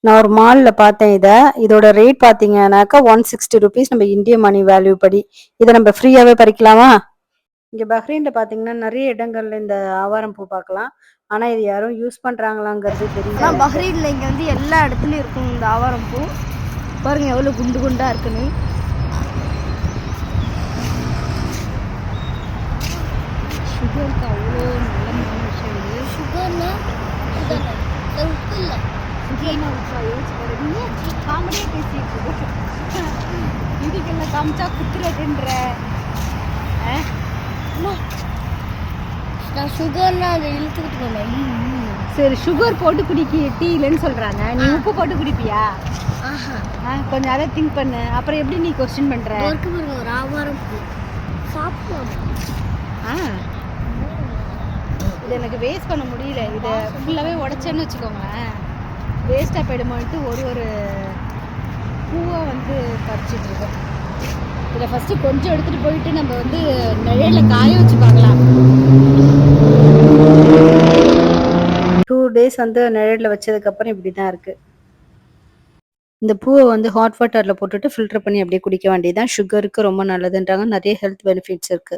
நான் ஒரு மால்ல பார்த்தேன் இத. இதோட ரேட் பார்த்தீங்கன்னாக்கா 160 ரூபீஸ் நம்ம இந்தியன் மணி வேல்யூ படி. இத நம்ம ஃப்ரீயாவே பறிக்கலாமா? இங்க பஹ்ரைன்ல பார்த்தீங்கன்னா, நெறைய இடங்கள்ல இந்த ஆவாரம் பூ பார்க்கலாம். ஆனா இது யாரும் யூஸ் பண்றாங்களாங்கிறது தெரியல ஆனா எனக்கு. பஹ்ரைன்ல இங்க வந்து எல்லா இடத்துலயும் இருக்கும் இந்த ஆவாரம் பூ. பாருங்க எவ்வளவு குண்டு குண்டா இருக்குன்னு. சுகருக்கு அவ்வளோ நல்ல விஷயம் இது. சுகர்னா உப்பு இல்லை சுகர்னா உப்பா யோசிச்சு பாரு. நீ காமெடியாக பேசிட்டு இருக்க. இதுக்கெல்லாம் காமிச்சா குத்துறதுன்ற. நான் சுகர்னா அதை இழுத்துக்கிட்டு போனேன். சரி சுகர் போட்டு குடிக்கி டீ இல்லைன்னு சொல்றாங்க. நீ உப்பு போட்டு குடிப்பியா? கொஞ்சம் அதை திங்க் பண்ணு. அப்புறம் எப்படி நீ கொஸ்டின் பண்ற? ஒரு ஆவாரம் இது எனக்கு வேஸ்ட் பண்ண முடியல. இதை ஃபுல்லாகவே உடைச்சேன்னு வச்சுக்கோங்களேன், வேஸ்ட்டாக போயிடுமான்ட்டு ஒரு பூவை வந்து பறிச்சிட்டு இருக்கோம். இதில் ஃபஸ்ட்டு கொஞ்சம் எடுத்துகிட்டு போயிட்டு நம்ம வந்து நிழலில் காய வச்சு பார்க்கலாம். 2 டேஸ் வந்து நிழல்ல வச்சதுக்கப்புறம் இப்படி தான் இருக்கு. இந்த பூவ வந்து ஹாட் வாட்டர்ல போட்டுட்டு ஃபில்டர் பண்ணி அப்படியே குடிக்க வேண்டியது தான். சுகருக்கு ரொம்ப நல்லதுன்றாங்க. நெறைய ஹெல்த் பெனிஃபிட்ஸ் இருக்கு.